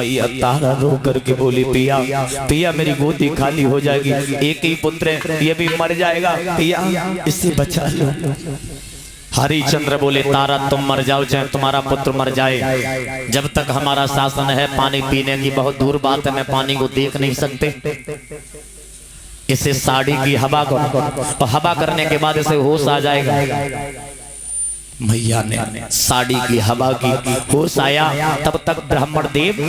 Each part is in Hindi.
मैया तारा रो करके बोली पिया पिया मेरी गोदी खाली हो जाएगी, एक ही पुत्र है ये भी मर जाएगा, पिया इसे बचा लो। हरिचंद्र बोले तारा तुम मर जाओ चाहे तुम्हारा पुत्र मर जाए, जब तक हमारा शासन है पानी पीने की बहुत दूर बात है, मैं पानी को देख नहीं सकते। इसे साड़ी की हवा करो तो हवा करने के बाद इसे होश आ जाएगा। मैया ने साड़ी की हवा की होश आया, तब तक ब्राह्मण देव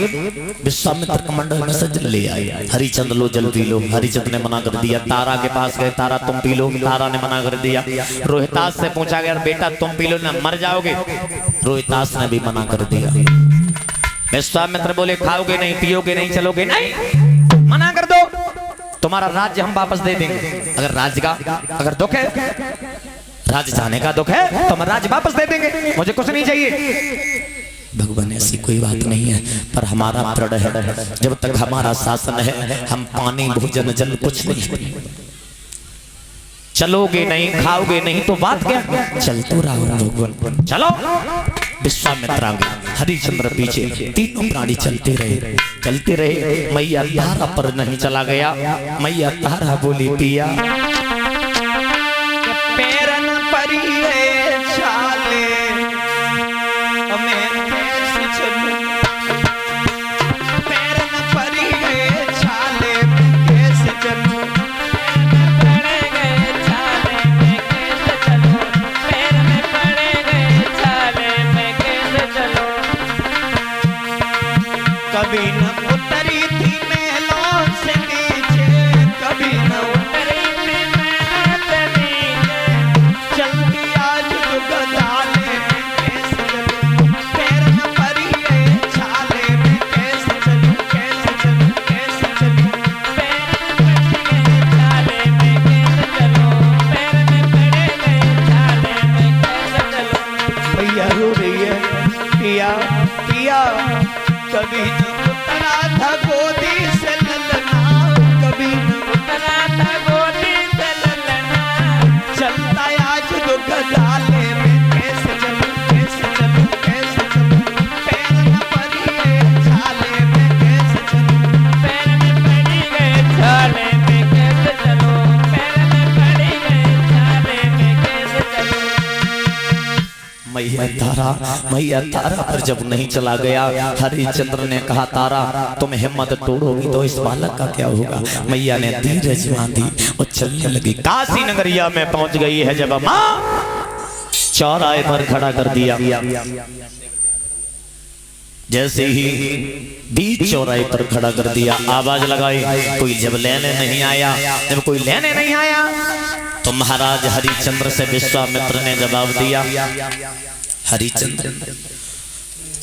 विश्वामित्र कमंडल में से जल ले आए। हरिचंद्र लो जल पी लो, हरिचंद्र ने मना कर दिया। तारा के पास गए, तारा तुम पी लो, तारा ने मना कर दिया। रोहितास से पूछा गया बेटा तुम पी लो ना मर जाओगे, रोहितास ने भी मना कर दिया। विश्वामित्र बोले खाओगे नहीं पियोगे नहीं चलोगे नहीं, मना कर दो, तुम्हारा राज्य हम वापस दे देंगे। अगर राज्य का अगर दुख है, राज्य जाने का दुख है तो हम राज्य वापस दे देंगे, मुझे कुछ नहीं चाहिए। भगवान ऐसी कोई बात नहीं है, पर हमारा प्रण है जब तक हमारा शासन है हम पानी भोजन जल कुछ नहीं। चलोगे नहीं खाओगे नहीं तो बात क्या, चल तो रहा भगवान चलो। विश्वामित्र आगे, हरिचंद्र पीछे, तीनों प्राणी चलते रहे। मैया तारा पर नहीं चला गया। मैया तारा बोली पिया पैरन परिए छाले मैं कैसे चलूं, पैरन परिए छाले मैं कैसे चलूं, पड़े गए छाले में कैसे चलूं, पैर में पड़े गए छाले में कैसे चलूं। कभी न उतरी थी महलों से नीचे, कभी न उतरी थी महलों से नीचे, चलती आज गदाले में कैसे चलूं, पैरन परिए छाले में कैसे चलूं, कैसे चलूं, कैसे चलूं। पैर में पड़े गए छाले में कैसे चलूं, पैर में पड़े गए छाले में कैसे चलूं। भैया रो रही है पिया पिया, कभी न उतरा था गोदी से ललना, कभी न उतरा था गोदी से ललना, चलता आज तो गदाले में कैसे चलूं, कैसे चलूं, कैसे चलूं। पैर न परिए छाले में कैसे चलूं, पैर में पड़ी गए छाले में कैसे चलूं, पैर में पड़ी गए छाले में कैसे चलूं। मैया तारा पर जब नहीं चला गया, हरिचंद्र ने कहा तारा तुम हिम्मत तोड़ोगी तो इस बालक का क्या होगा। मैया ने धीरज बांधी और चलने लगी। काशी नगरिया में पहुंच गई है जब मां चौराहे पर खड़ा कर दिया। जैसे ही बीच चौराहे पर खड़ा कर दिया, आवाज लगाई, कोई जब लेने नहीं आया, जब कोई लेने नहीं आया तो महाराज हरिचंद्र से विश्वामित्र ने जवाब दिया हरिचंद्र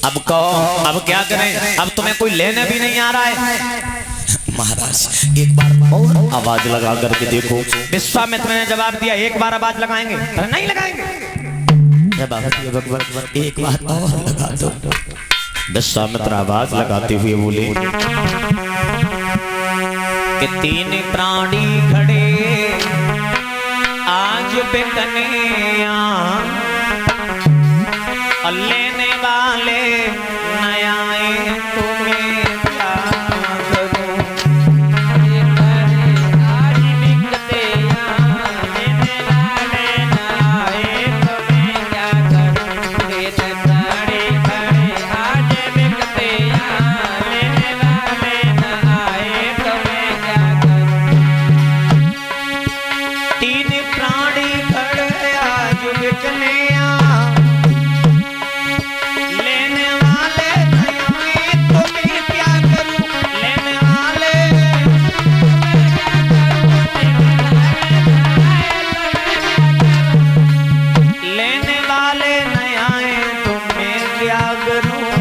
अब कहो अब क्या करें, अब तुम्हें कोई लेने भी नहीं आ रहा है। महाराज एक बार और आवाज लगा करके देखो। विश्वामित्र ने जवाब दिया एक बार आवाज लगाएंगे, नहीं लगाएंगे। जवाब दिया भगवान एक बार और लगा दो। विश्वामित्र आवाज लगाते हुए बोले कि तीन प्राणी खड़े आज बिकने लेने वाले नया तुम्हें क्या करूं। आज बिकते लेने वाले नए तुम्हें क्या करूं। तीन प्राणी खड़े आज बिकते लेने वाले नए तुम्हें क्या करूं। तीन प्राणी खड़े आज बिकने लेने वाले नए तुम्हें क्या करूं, लेने वाले लेने वाले नए तुम्हें क्या करूं।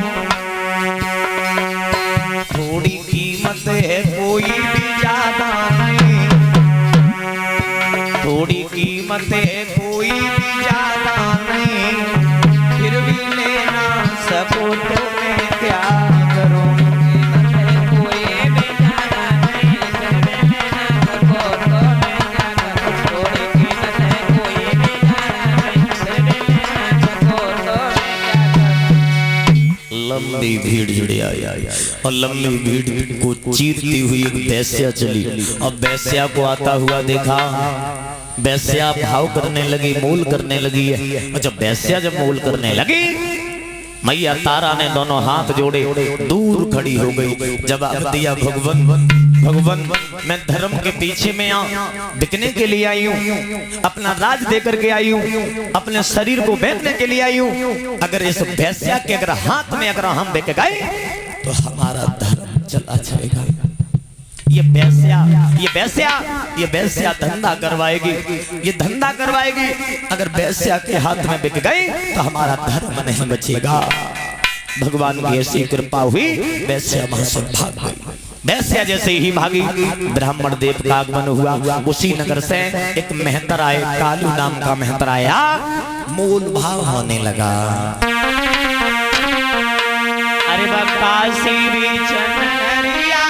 थोड़ी कीमत है कोई भी ज्यादा नहीं, थोड़ी कीमत है कोई भी ज्यादा नहीं, फिर भी लेना सको तो मैं क्या करूं। कोई भी ज्यादा नहीं, फिर भी लेना सको तो मैं क्या करूं। थोड़ी कीमत है कोई भी ज्यादा नहीं, फिर भी लेना सको तो मैं क्या करूं। लंबी भीड़ जुड़ी आई और लंबी भीड़ को चीरती हुई एक वैश्या चली। अब वैश्या को आता हुआ देखा, वैश्या भाव करने लगी, मोल करने लगी है। और जब वैश्या जब मोल करने लगी, मैया तारा ने दोनों हाथ जोड़े दूर खड़ी हो गई। जवाब दिया, भगवान मैं धर्म के पीछे में बिकने के लिए आई हूँ, अपना राज दे करके आई हूँ, अपने शरीर को बेचने के लिए आई हूँ। अगर इस वैश्या के अगर हाथ में अगर हम बिक गए तो हमारा धर्म चला जाएगा। ये वैश्या धंधा करवाएगी, ये धंधा करवाएगी। अगर वैश्या के हाथ में बिक गई तो हमारा धर्म नहीं बचेगा। भगवान की ऐसी कृपा हुई, वैश्या वहां से भाग गई। वैश्या जैसे ही भागी, ब्राह्मण देव का आगमन हुआ। उसी नगर से एक मेहतर आए, कालू नाम का मेहतर आया। मोल भाव होने लगा। अरे काशी बीच नगरिया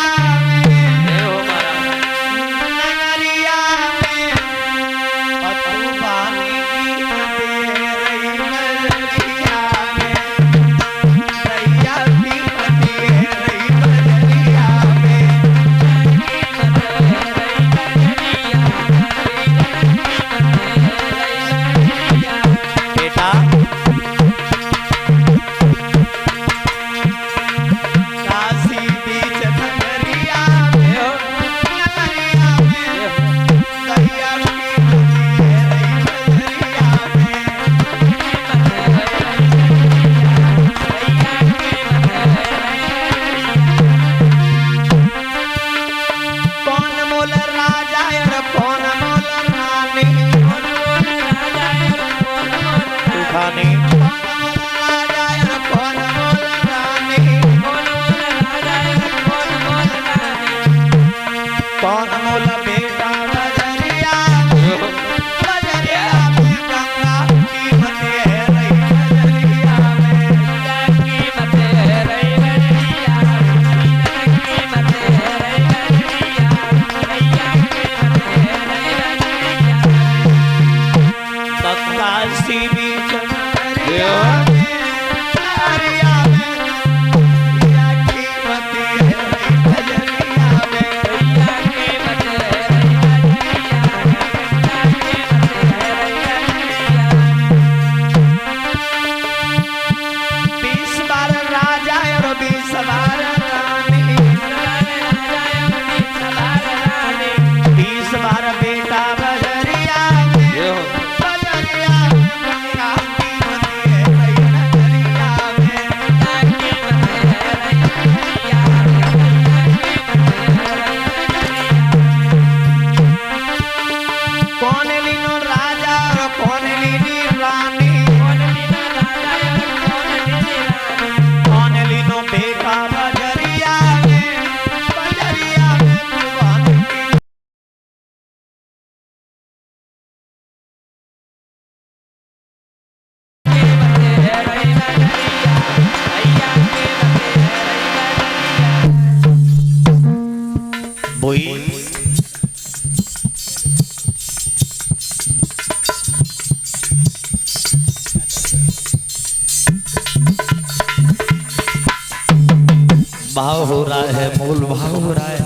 भाव हो रहा है, मूल भाव हो रहा है।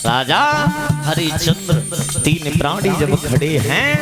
राजा हरिश्चंद्र तीन प्राणी जब खड़े हैं,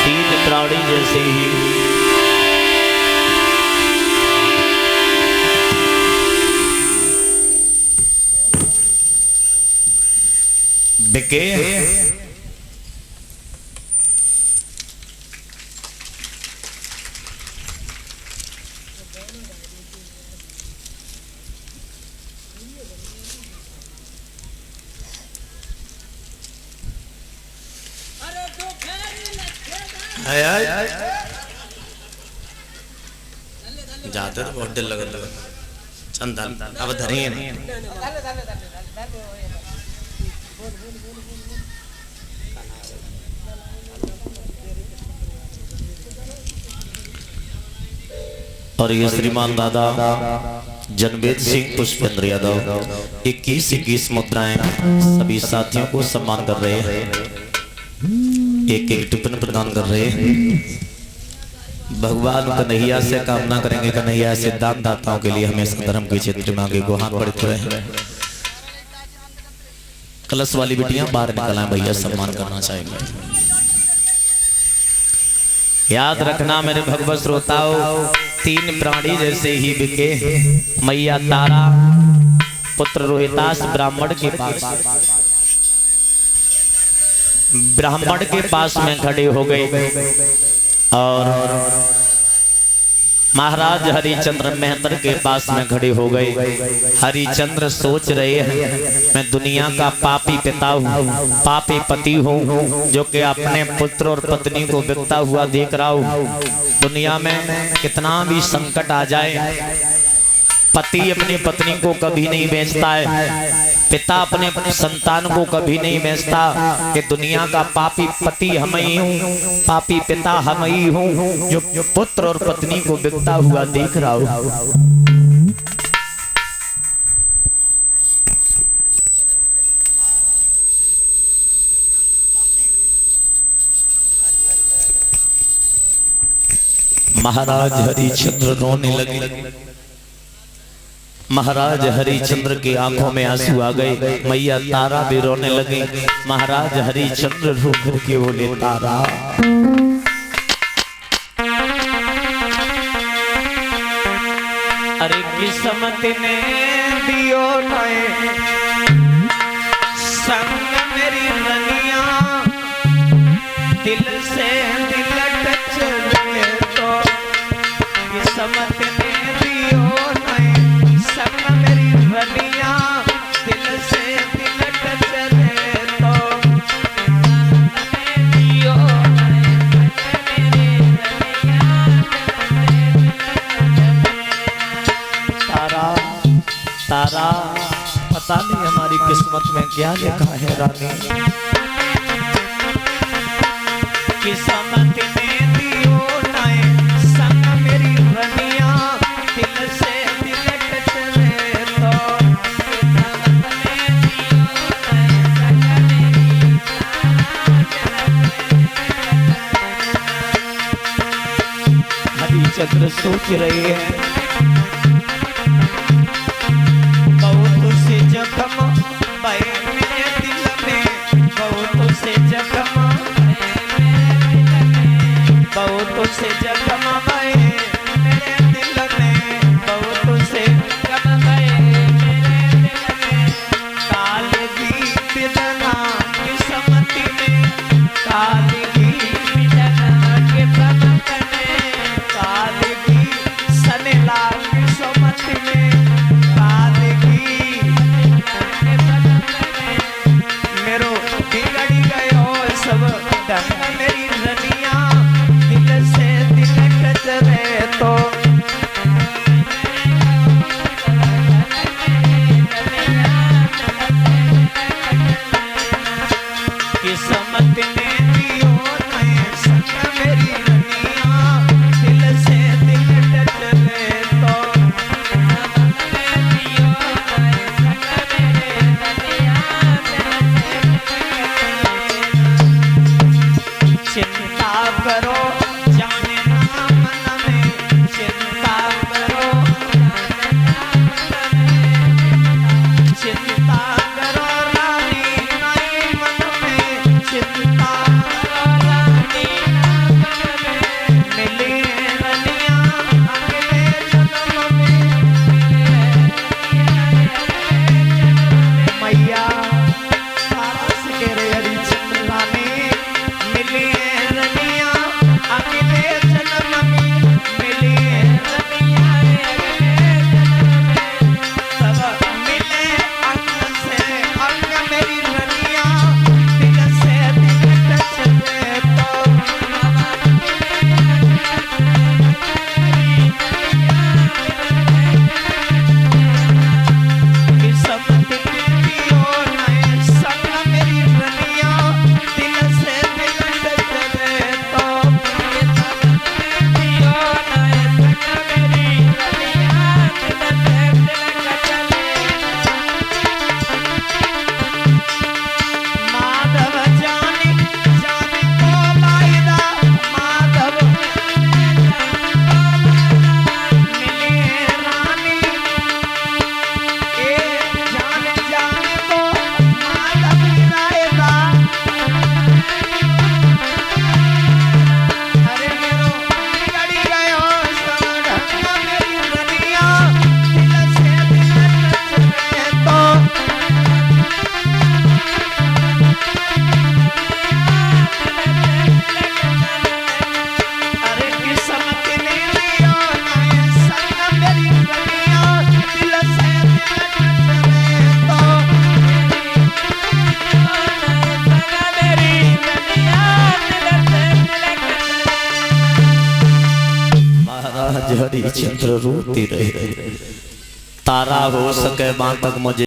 तीन प्राणी जैसे ही बिके जाते तो बहुत दिल लगता चंदन अब धरिए नहीं और ये श्रीमान दादा जनवेद सिंह पुष्पेंद्र यादव 21 मुद्राएं सभी साथियों को सम्मान कर रहे हैं, एक टिप्पणी प्रदान कर रहे हैं। भगवान कन्हैया से कामना करेंगे, कन्हैया से दान दाताओं के लिए हमेशा धर्म के क्षेत्र में आगे को हाथ बढ़ते रहे। कलश वाली बेटियां बाहर निकल आए भैया, सम्मान करना चाहेंगे। याद रखना मेरे भगवत श्रोताओं, तीन प्राणी जैसे ही बिके। मैया तारा पुत्र रोहितास ब्राह्मण के पास में खड़े हो गए और महाराज हरिचंद्र मेहंद्र के पास में खड़े हो गए। हरिचंद्र सोच रहे हैं मैं दुनिया का पापी पिता हूँ, पापी पति हूँ, जो कि अपने पुत्र और पत्नी को बिकता हुआ देख रहा हूँ। दुनिया में कितना भी संकट आ जाए, पति अपनी पत्नी को कभी नहीं बेचता है, पिता अपने संतान को कभी नहीं बेचता। कि दुनिया का पापी पति हम ही हूँ, पापी पिता हम ही हूँ, जो पुत्र और पत्नी को बिकता हुआ देख रहा हूँ। महाराज हरिचंद्र रोने लगे। महाराज हरिचंद्र की आंखों में आंसू आ गए। मैया तारा भी रोने लगी। महाराज हरिचंद्र रो करके बोले तारा अरे किस्मत ने दियो नए संग मेरी रनिया, दिल से दिल टच तो किस्मत ने दियो नए संग मेरी रनिया, दिल से दिल टच तो दियो तारा तारा पता नहीं हमारी किस्मत में क्या लिखा है रानी। किस्मत में दियो नए संग मेरी रनिया, दिल से दिल टच तो हरिचंद्र सोच रही है बहुत से जख्म भय मेरे दिल में, बहुत से जख्म बहुत से जख्म भय मेरे दिल में, बहुत से जख्म भय मेरे दिल में। कालगी बिदना किस्मत में, कालगी बिदना किस्मत में, कालगी सनेला किस्मत में, कालगी मेरो बिगड़ गयो सब ढंग मेरी रनिया, दिल से दिल टच रहे तो किस्मत ने दियो नए संग मेरी रनिया, दिल से दिल टच रहे तो हरिचंद्र रोते रहे। तारा हो सके वहां तक मुझे